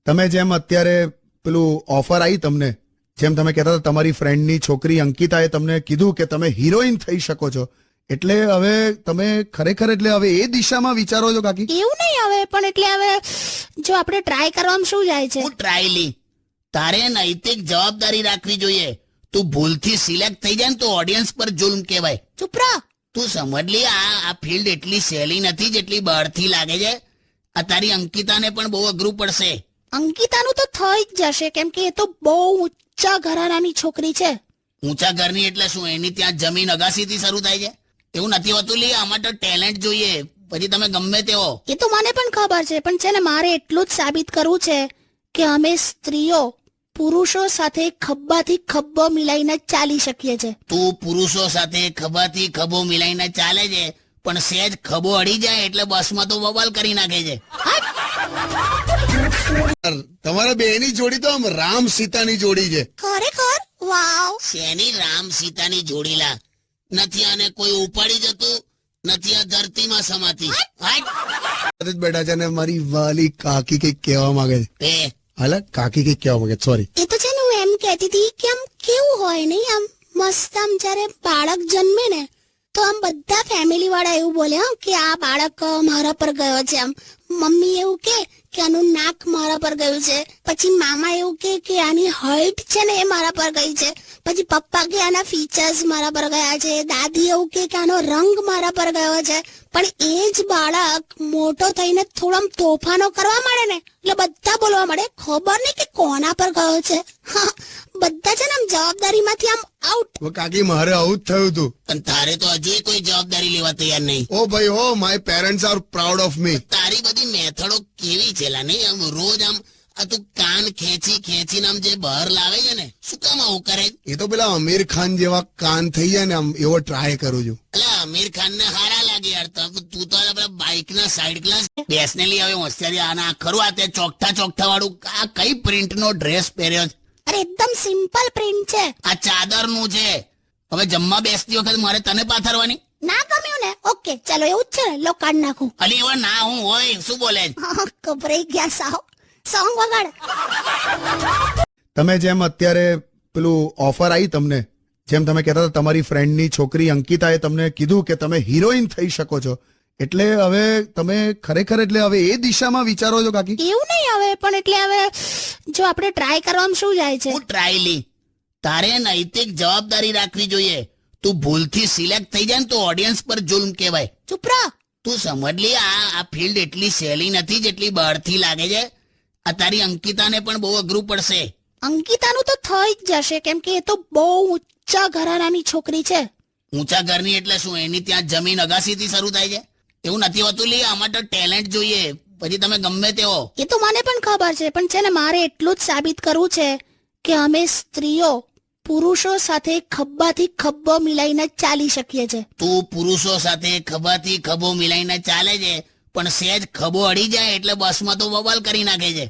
તમે જેમ અત્યારે પેલું ઓફર આવી તમને, જેમ તમે કહેતા હતા તમારી ફ્રેન્ડની છોકરી અંકિતાએ તમને કીધું કે તમે હિરોઈન થઈ શકો છો, એટલે હવે તમે ખરેખર એટલે હવે એ દિશામાં વિચારો છો કાકી? એવું નહીં હવે, પણ એટલે હવે જો આપણે ટ્રાય કરવામાં શું જાય છે? હું ટ્રાય લી, તારે નૈતિક જવાબદારી રાખવી જોઈએ. તું ભૂલથી સિલેક્ટ થઈ જાય ને તો ઓડિયન્સ પર જુલ્મ કહેવાય. ચૂપ રહો. તું સમજ લી, આ ફિલ્ડ એટલી સહેલી નથી જેટલી બહારથી લાગે છે. આ તારી અંકિતાને પણ બહુ અઘરું પડશે. અંકિતાનું તો થઈ જ જશે, કેમ કે એ તો બહુ ઊંચા ઘરાનાની છોકરી છે. ઊંચા ઘરની એટલે શું? એની ત્યાં જમીન અગાસીથી શરૂ થાય છે? એવું નથી હોતું લી, આમાં તો ટેલેન્ટ જોઈએ. પછી તમે ગમે તેવો. એ તો મને પણ ખબર છે, પણ છે ને મારે એટલું જ સાબિત કરવું છે કે અમે સ્ત્રીઓ પુરુષો સાથે ખભાથી ખભો મિલાઈને જ ચાલી શકીએ છે. તું પુરુષો સાથે ખભાથી ખભો મિલાઈને ચાલે છે, પણ સહેજ ખભો અડી જાય એટલે બસમાં તો બબાલ કરી નાખે છે. તમારા બેની જોડી તો આમ રામ સીતાની જોડી છે. ખરેખર? વાવ. શેની રામ સીતાની જોડીલા? નથી આને કોઈ ઉપાડી જતું, નથી આ ધરતીમાં સમાતી. જ બેઠા છે ને મારી વાલી કાકી કઈક કહેવા માંગે છે. એ હાલા કાકી કઈક કહેવા માંગે, સોરી. એ તો છે ને, હું એમ કહેતી હતી કે આમ કેવું હોય નહીં, આમ મસ્ત આમ જ્યારે બાળક જન્મે ને તો આમ બધા ફેમિલી વાળા એવું બોલે કે આ બાળક મારા પર ગયો છે. આમ મમ્મી એવું કે આનું નાક મારા પર ગયું છે, પછી મામા એવું કે આની હાઈટ છે ને એ મારા પર ગઈ છે, પછી પપ્પા કે આના ફીચર્સ મારા પર ગયા છે, દાદી એવું કે આનો રંગ મારા પર ગયો છે. પણ એ જ બાળક મોટો થઈને થોડો તોફાનો કરવા માંડે ને એટલે બધા બોલવા માંડે ખબર નહીં કે કોના પર ગયો છે. બધા છે ને આમ જવાબદારીમાંથી આમ આઉટ. કાકી મારે આવું જ થયું હતું. પણ તારે તો હજુ કોઈ જવાબદારી લેવા તૈયાર નહીં. ઓ ભાઈ હો, my parents are proud of me. તારી બધી મેથડો કેવી છે લા? નહીં આમ રોજ આમ આ તું કાન ખેંચીને આમ જે બહાર લાવે છે ને, શું કામ આવું કરે? એ તો પેલા આમિર ખાન જેવા કાન થઈ જાય ને આમ એવો ટ્રાય કરું છું. એટલે આમિર ખાન ને હારા લાગે યાર. તું તો પેલા બાઇક ના સાઈડ ગ્લાસ બેસને લઈ આવે હોશિયારી. આના ખરું આ તે ચોકઠા વાળું આ કઈ પ્રિન્ટ નો ડ્રેસ પહેર્યો છે? અરે એકદમ સિમ્પલ પ્રિન્ટ છે. આ ચાદર નું છે. હવે જમવા બેસતી વખત મારે તને પાથરવાની? ના ગમ્યું ને? ઓકે ચાલો, એવું જ છે ને, લો કાઢ નાખું. અલી એવા ના હું હોય, શું બોલે? ગભરાઈ ગયા સાવ. સોંગ વગાડ. તમે જેમ અત્યારે પેલું ઓફર આવી તમને, જેમ તમે કહેતા હતા તમારી ફ્રેન્ડની છોકરી અંકિતાએ તમને કીધું કે તમે હિરોઈન થઈ શકો છો, એટલે હવે તમે ખરેખર એટલે હવે એ દિશામાં વિચારો છો કાકી? એવું નહીં હવે, પણ એટલે હવે જો આપણે ટ્રાય કરવામાં શું જાય છે? હું ટ્રાય લી, તારે નૈતિક જવાબદારી રાખવી જોઈએ. તું ભૂલથી સિલેક્ટ થઈ જાય ને તો ઓડિયન્સ પર જુલ્મ કહેવાય. ચૂપ રહો. તું સમજ લી, આ ફિલ્ડ એટલી સહેલી નથી જેટલી બહારથી લાગે છે. આ તારી અંકિતાને પણ બહુ અઘરું પડશે. અંકિતાનું તો થઈ જ જશે, કેમ કે એ તો બહુ ઊંચા ઘરાનાની છોકરી છે. ઊંચા ઘરની એટલે શું? એની ત્યાં જમીન અગાસીથી શરૂ થાય છે? એવું નથી હોતું લી, આમાં તો ટેલેન્ટ જોઈએ. પછી તમે ગમે તેવો. એ તો મને પણ ખબર છે, પણ છે ને મારે એટલું જ સાબિત કરવું છે કે અમે સ્ત્રીઓ પુરુષો સાથે ખભાથી ખભો મિલાઈને જ ચાલી શકીએ છે. તું પુરુષો સાથે ખભાથી ખભો મિલાઈને ચાલે છે, પણ સહેજ ખભો અડી જાય એટલે બસમાં તો બબાલ કરી નાખે છે.